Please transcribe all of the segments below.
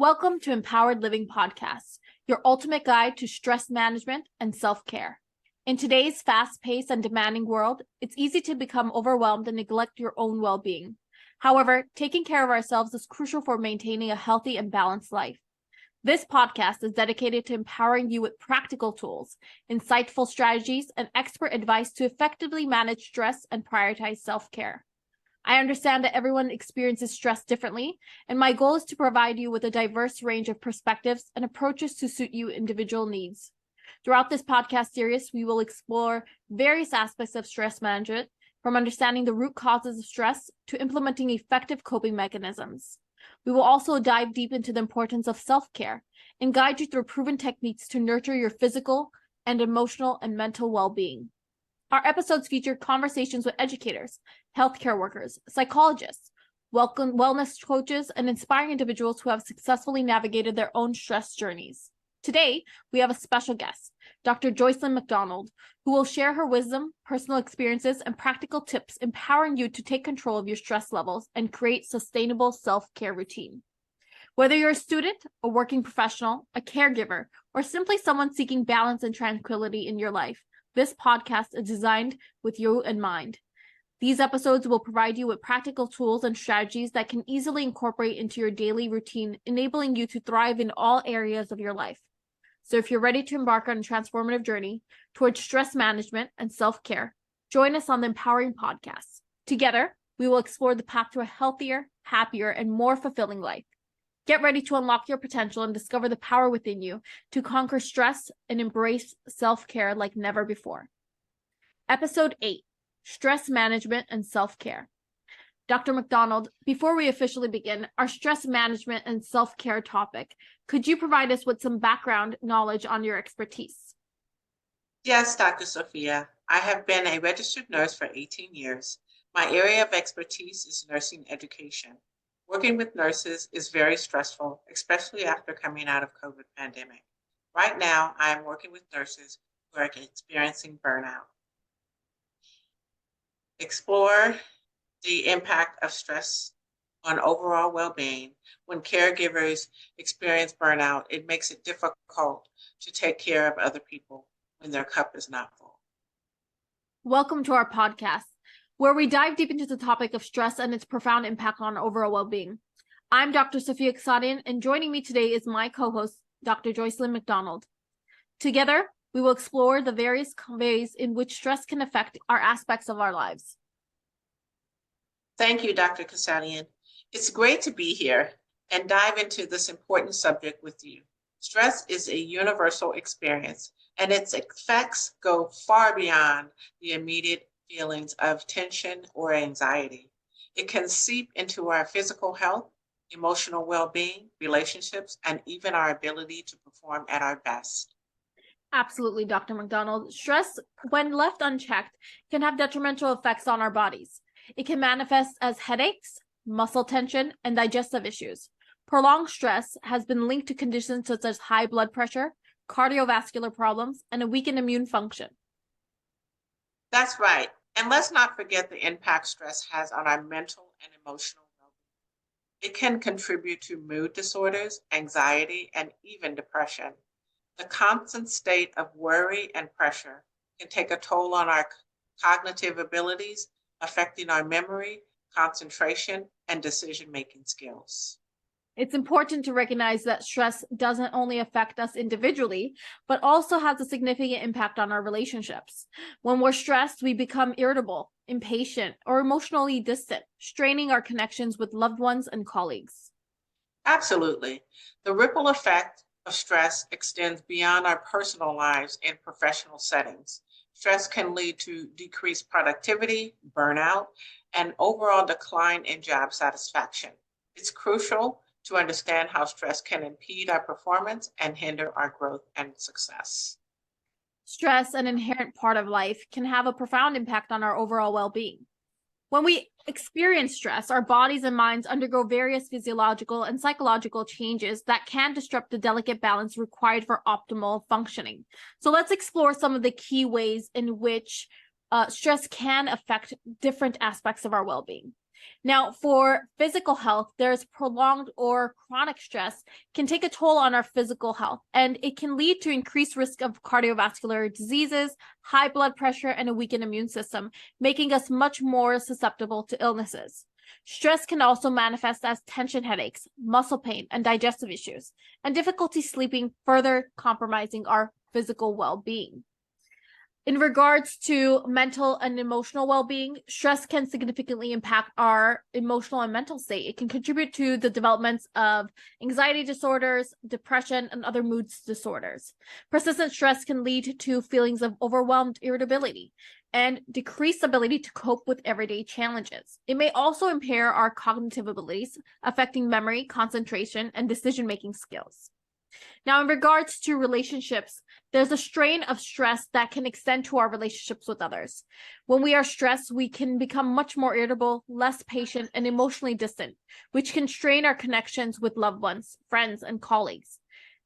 Welcome to Empowered Living Podcast, your ultimate guide to stress management and self-care. In today's fast-paced and demanding world, it's easy to become overwhelmed and neglect your own well-being. However, taking care of ourselves is crucial for maintaining a healthy and balanced life. This podcast is dedicated to empowering you with practical tools, insightful strategies, and expert advice to effectively manage stress and prioritize self-care. I understand that everyone experiences stress differently, and my goal is to provide you with a diverse range of perspectives and approaches to suit your individual needs. Throughout this podcast series, we will explore various aspects of stress management, from understanding the root causes of stress to implementing effective coping mechanisms. We will also dive deep into the importance of self-care and guide you through proven techniques to nurture your physical and emotional and mental well-being. Our episodes feature conversations with educators, healthcare workers, psychologists, wellness coaches, and inspiring individuals who have successfully navigated their own stress journeys. Today, we have a special guest, Dr. Joycelyn McDonald, who will share her wisdom, personal experiences, and practical tips empowering you to take control of your stress levels and create sustainable self-care routine. Whether you're a student, a working professional, a caregiver, or simply someone seeking balance and tranquility in your life, this podcast is designed with you in mind. These episodes will provide you with practical tools and strategies that can easily incorporate into your daily routine, enabling you to thrive in all areas of your life. So if you're ready to embark on a transformative journey towards stress management and self-care, join us on the Empowering Podcast. Together, we will explore the path to a healthier, happier, and more fulfilling life. Get ready to unlock your potential and discover the power within you to conquer stress and embrace self-care like never before. Episode 8, Stress Management and Self-Care. Dr. McDonald, before we officially begin our stress management and self-care topic, could you provide us with some background knowledge on your expertise? Yes, Dr. Sophia. I have been a registered nurse for 18 years. My area of expertise is nursing education. Working with nurses is very stressful, especially after coming out of COVID pandemic. Right now, I am working with nurses who are experiencing burnout. Explore the impact of stress on overall well-being. When caregivers experience burnout, it makes it difficult to take care of other people when their cup is not full. Welcome to our podcast, where we dive deep into the topic of stress and its profound impact on overall well-being. I'm Dr. Sophia Kasadian, and joining me today is my co-host, Dr. Joycelyn McDonald. Together, we will explore the various ways in which stress can affect our aspects of our lives. Thank you, Dr. Kasadian. It's great to be here and dive into this important subject with you. Stress is a universal experience, and its effects go far beyond the immediate feelings of tension or anxiety. It can seep into our physical health, emotional well-being, relationships, and even our ability to perform at our best. Absolutely, Dr. McDonald. Stress, when left unchecked, can have detrimental effects on our bodies. It can manifest as headaches, muscle tension, and digestive issues. Prolonged stress has been linked to conditions such as high blood pressure, cardiovascular problems, and a weakened immune function. That's right. And let's not forget the impact stress has on our mental and emotional well-being. It can contribute to mood disorders, anxiety, and even depression. The constant state of worry and pressure can take a toll on our cognitive abilities, affecting our memory, concentration, and decision-making skills. It's important to recognize that stress doesn't only affect us individually, but also has a significant impact on our relationships. When we're stressed, we become irritable, impatient, or emotionally distant, straining our connections with loved ones and colleagues. Absolutely. The ripple effect of stress extends beyond our personal lives and professional settings. Stress can lead to decreased productivity, burnout, and overall decline in job satisfaction. It's crucial to understand how stress can impede our performance and hinder our growth and success. Stress, an inherent part of life, can have a profound impact on our overall well-being. When we experience stress, our bodies and minds undergo various physiological and psychological changes that can disrupt the delicate balance required for optimal functioning. So let's explore some of the key ways in which stress can affect different aspects of our well-being. Now, for physical health, there's prolonged or chronic stress can take a toll on our physical health, and it can lead to increased risk of cardiovascular diseases, high blood pressure, and a weakened immune system, making us much more susceptible to illnesses. Stress can also manifest as tension headaches, muscle pain, and digestive issues, and difficulty sleeping, further compromising our physical well-being. In regards to mental and emotional well-being, stress can significantly impact our emotional and mental state. It can contribute to the development of anxiety disorders, depression, and other mood disorders. Persistent stress can lead to feelings of overwhelmed irritability and decreased ability to cope with everyday challenges. It may also impair our cognitive abilities, affecting memory, concentration, and decision-making skills. Now, in regards to relationships, there's a strain of stress that can extend to our relationships with others. When we are stressed, we can become much more irritable, less patient, and emotionally distant, which can strain our connections with loved ones, friends, and colleagues.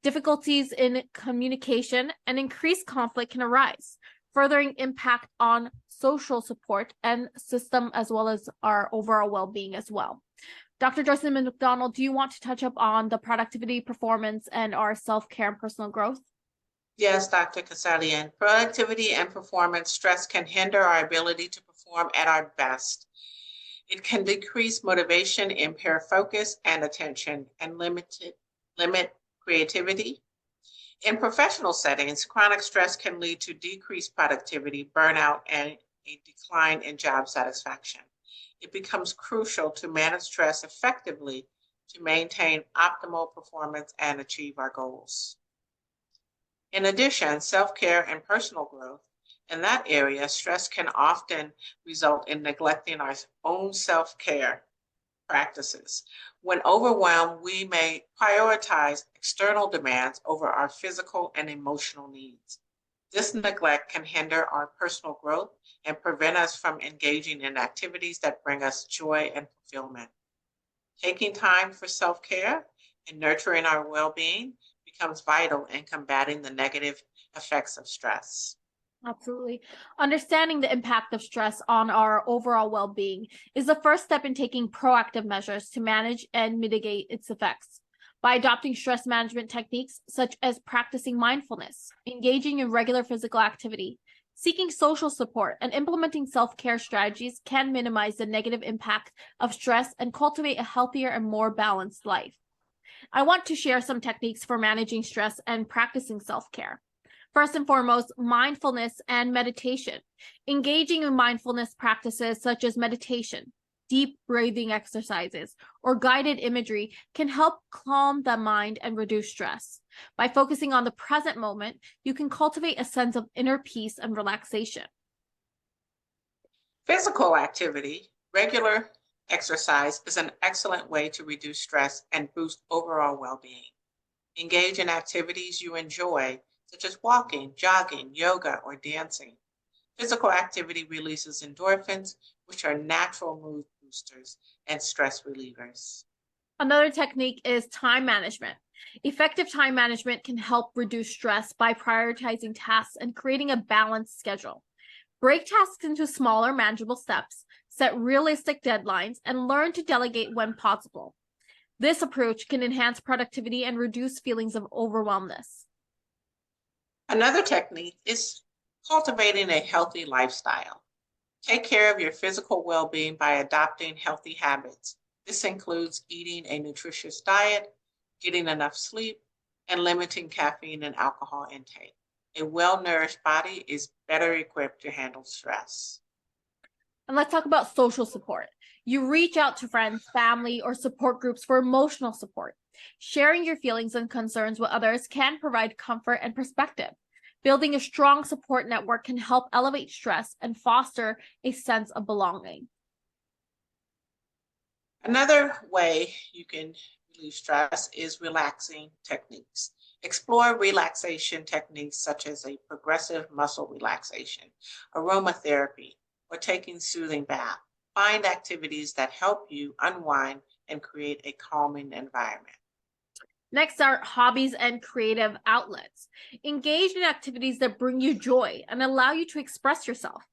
Difficulties in communication and increased conflict can arise, furthering impact on social support and system, as well as our overall well-being as well. Dr. Joycelyn McDonald, do you want to touch up on the productivity, performance, and our self-care and personal growth? Yes, Dr. Kasalian. Productivity and performance stress can hinder our ability to perform at our best. It can decrease motivation, impair focus and attention, and limit creativity. In professional settings, chronic stress can lead to decreased productivity, burnout, and a decline in job satisfaction. It becomes crucial to manage stress effectively to maintain optimal performance and achieve our goals. In addition, self-care and personal growth, in that area, stress can often result in neglecting our own self-care practices. When overwhelmed, we may prioritize external demands over our physical and emotional needs. This neglect can hinder our personal growth and prevent us from engaging in activities that bring us joy and fulfillment. Taking time for self-care and nurturing our well-being becomes vital in combating the negative effects of stress. Absolutely. Understanding the impact of stress on our overall well-being is the first step in taking proactive measures to manage and mitigate its effects. By adopting stress management techniques such as practicing mindfulness, engaging in regular physical activity, seeking social support, and implementing self-care strategies can minimize the negative impact of stress and cultivate a healthier and more balanced life. I want to share some techniques for managing stress and practicing self-care. First and foremost, mindfulness and meditation. Engaging in mindfulness practices such as meditation, deep breathing exercises, or guided imagery can help calm the mind and reduce stress. By focusing on the present moment, you can cultivate a sense of inner peace and relaxation. Physical activity, regular exercise is an excellent way to reduce stress and boost overall well-being. Engage in activities you enjoy, such as walking, jogging, yoga, or dancing. Physical activity releases endorphins, which are natural mood boosters and stress relievers. Another technique is time management. Effective time management can help reduce stress by prioritizing tasks and creating a balanced schedule. Break tasks into smaller, manageable steps, set realistic deadlines, and learn to delegate when possible. This approach can enhance productivity and reduce feelings of overwhelmness. Another technique is cultivating a healthy lifestyle. Take care of your physical well-being by adopting healthy habits. This includes eating a nutritious diet, getting enough sleep, and limiting caffeine and alcohol intake. A well-nourished body is better equipped to handle stress. And let's talk about social support. You reach out to friends, family, or support groups for emotional support. Sharing your feelings and concerns with others can provide comfort and perspective. Building a strong support network can help elevate stress and foster a sense of belonging. Another way you can relieve stress is relaxing techniques. Explore relaxation techniques such as a progressive muscle relaxation, aromatherapy, or taking soothing bath. Find activities that help you unwind and create a calming environment. Next are hobbies and creative outlets. Engage in activities that bring you joy and allow you to express yourself.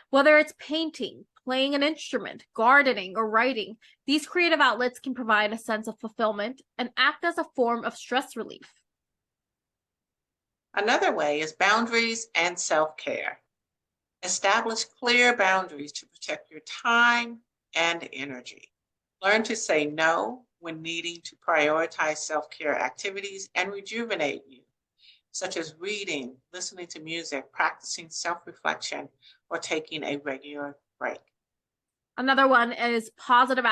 Whether it's painting, playing an instrument, gardening, or writing. These creative outlets can provide a sense of fulfillment and act as a form of stress relief. Another way is boundaries and self-care. Establish clear boundaries to protect your time and energy. Learn to say no when needing to prioritize self-care activities and rejuvenate you, such as reading, listening to music, practicing self-reflection, or taking a regular break. Another one is positive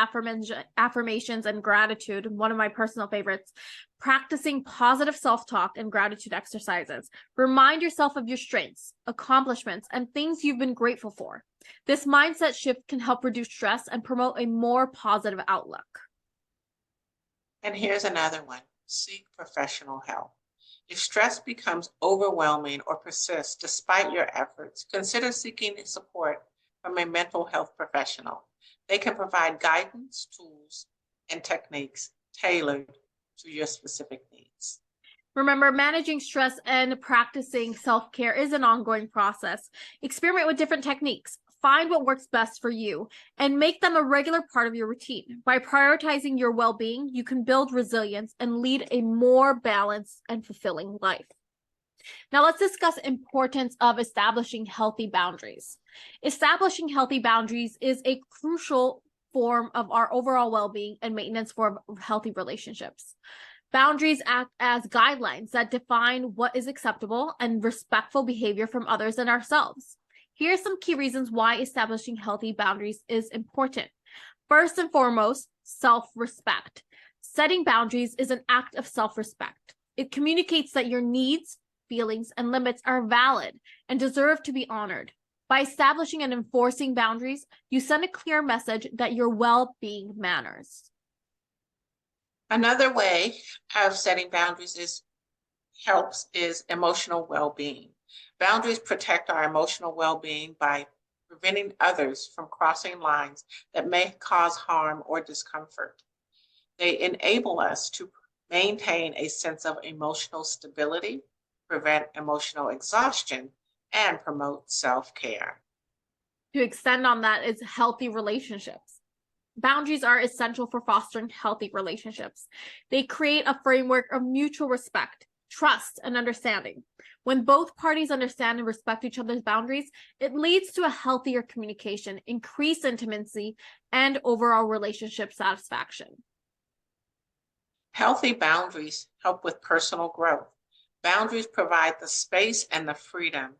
affirmations and gratitude, one of my personal favorites. Practicing positive self-talk and gratitude exercises. Remind yourself of your strengths, accomplishments, and things you've been grateful for. This mindset shift can help reduce stress and promote a more positive outlook. And here's another one. Seek professional help. If stress becomes overwhelming or persists despite your efforts, consider seeking support from a mental health professional. They can provide guidance, tools, and techniques tailored to your specific needs. Remember, managing stress and practicing self-care is an ongoing process. Experiment with different techniques. Find what works best for you and make them a regular part of your routine. By prioritizing your well-being, you can build resilience and lead a more balanced and fulfilling life. Now let's discuss importance of establishing healthy boundaries. Establishing healthy boundaries is a crucial form of our overall well-being and maintenance for healthy relationships. Boundaries act as guidelines that define what is acceptable and respectful behavior from others and ourselves. Here are some key reasons why establishing healthy boundaries is important. First and foremost, self-respect. Setting boundaries is an act of self-respect. It communicates that your needs, feelings, and limits are valid and deserve to be honored. By establishing and enforcing boundaries, you send a clear message that your well-being matters. Another way of setting boundaries is emotional well-being. Boundaries protect our emotional well-being by preventing others from crossing lines that may cause harm or discomfort. They enable us to maintain a sense of emotional stability, prevent emotional exhaustion, and promote self-care. To extend on that is healthy relationships. Boundaries are essential for fostering healthy relationships. They create a framework of mutual respect, trust, and understanding. When both parties understand and respect each other's boundaries, it leads to a healthier communication, increased intimacy, and overall relationship satisfaction. Healthy boundaries help with personal growth. Boundaries provide the space and the freedom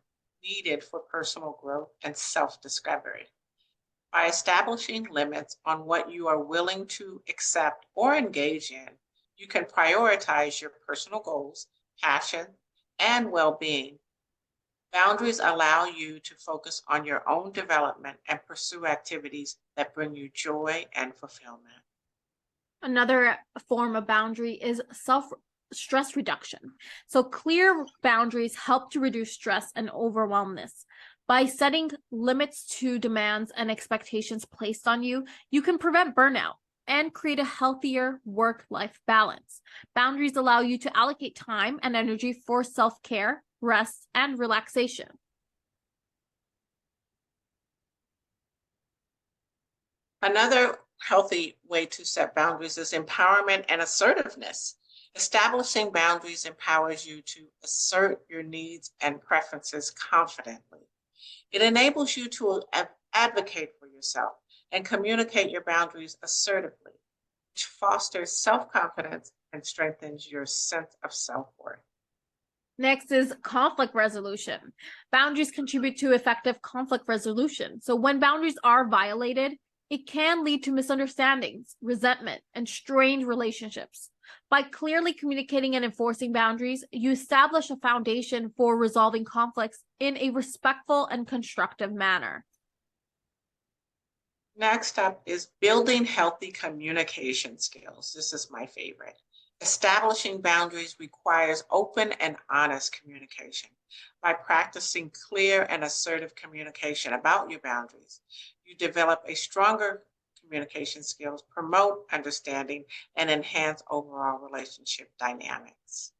needed for personal growth and self-discovery. By establishing limits on what you are willing to accept or engage in, you can prioritize your personal goals, passion, and well-being. Boundaries allow you to focus on your own development and pursue activities that bring you joy and fulfillment. Another form of boundary is stress reduction. So clear boundaries help to reduce stress and overwhelmness. By setting limits to demands and expectations placed on you, you can prevent burnout and create a healthier work-life balance. Boundaries allow you to allocate time and energy for self-care, rest, and relaxation. Another healthy way to set boundaries is empowerment and assertiveness. Establishing boundaries empowers you to assert your needs and preferences confidently. It enables you to advocate for yourself and communicate your boundaries assertively, which fosters self-confidence and strengthens your sense of self-worth. Next is conflict resolution. Boundaries contribute to effective conflict resolution. So when boundaries are violated, it can lead to misunderstandings, resentment, and strained relationships. By clearly communicating and enforcing boundaries, you establish a foundation for resolving conflicts in a respectful and constructive manner. Next up is building healthy communication skills. This is my favorite. Establishing boundaries requires open and honest communication. By practicing clear and assertive communication about your boundaries, you develop a stronger communication skills, promote understanding, and enhance overall relationship dynamics.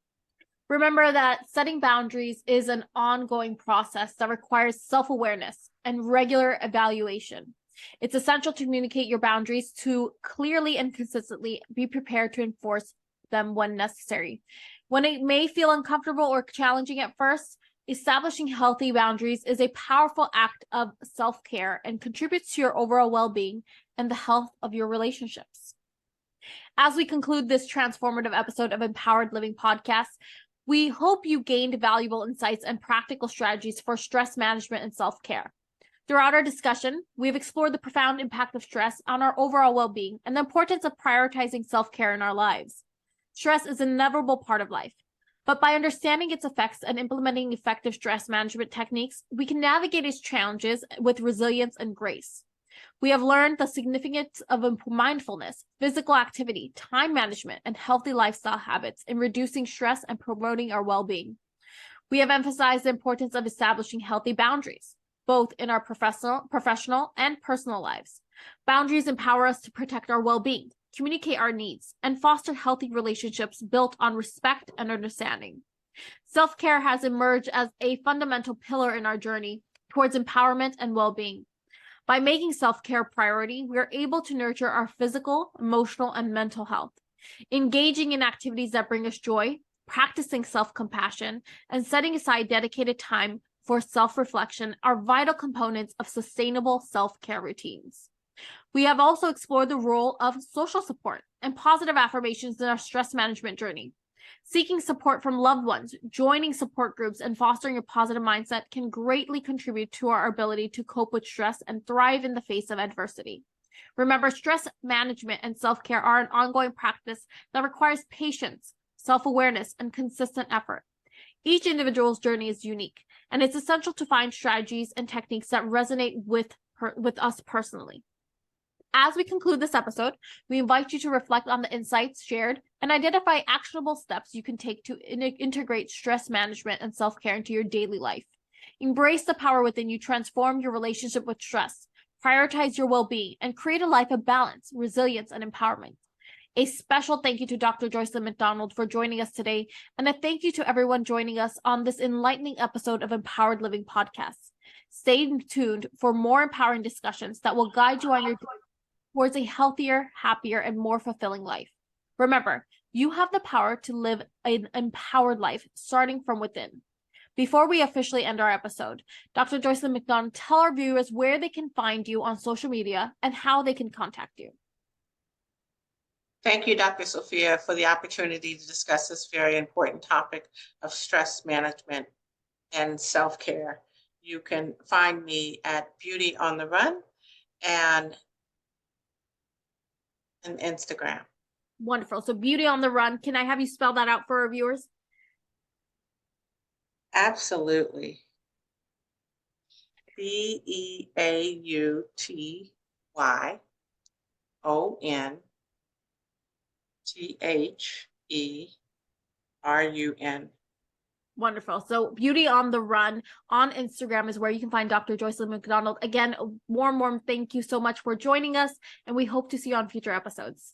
Remember that setting boundaries is an ongoing process that requires self-awareness and regular evaluation. It's essential to communicate your boundaries to clearly and consistently be prepared to enforce them when necessary. When it may feel uncomfortable or challenging at first, establishing healthy boundaries is a powerful act of self-care and contributes to your overall well-being and the health of your relationships. As we conclude this transformative episode of Empowered Living Podcast, we hope you gained valuable insights and practical strategies for stress management and self-care. Throughout our discussion, we've explored the profound impact of stress on our overall well-being and the importance of prioritizing self-care in our lives. Stress is an inevitable part of life, but by understanding its effects and implementing effective stress management techniques, we can navigate its challenges with resilience and grace. We have learned the significance of mindfulness, physical activity, time management, and healthy lifestyle habits in reducing stress and promoting our well-being. We have emphasized the importance of establishing healthy boundaries, both in our professional and personal lives. Boundaries empower us to protect our well-being, communicate our needs, and foster healthy relationships built on respect and understanding. Self-care has emerged as a fundamental pillar in our journey towards empowerment and well-being. By making self-care a priority, we are able to nurture our physical, emotional, and mental health. Engaging in activities that bring us joy, practicing self-compassion, and setting aside dedicated time for self-reflection are vital components of sustainable self-care routines. We have also explored the role of social support and positive affirmations in our stress management journey. Seeking support from loved ones, joining support groups, and fostering a positive mindset can greatly contribute to our ability to cope with stress and thrive in the face of adversity. Remember, stress management and self-care are an ongoing practice that requires patience, self-awareness, and consistent effort. Each individual's journey is unique, and it's essential to find strategies and techniques that resonate with us personally. As we conclude this episode, we invite you to reflect on the insights shared and identify actionable steps you can take to integrate stress management and self-care into your daily life. Embrace the power within you, transform your relationship with stress, prioritize your well-being, and create a life of balance, resilience, and empowerment. A special thank you to Dr. Joycelyn McDonald for joining us today, and a thank you to everyone joining us on this enlightening episode of Empowered Living Podcast. Stay tuned for more empowering discussions that will guide you on your journey towards a healthier, happier, and more fulfilling life. Remember, you have the power to live an empowered life starting from within. Before we officially end our episode, Dr. Joycelyn McDonald, tell our viewers where they can find you on social media and how they can contact you. Thank you, Dr. Sophia, for the opportunity to discuss this very important topic of stress management and self-care. You can find me at Beauty on the Run and Instagram. Wonderful. So Beauty on the Run. Can I have you spell that out for our viewers? Absolutely. BEAUTYONTHERUN. Wonderful. So Beauty on the Run on Instagram is where you can find Dr. Joycelyn McDonald. Again, warm thank you so much for joining us, and we hope to see you on future episodes.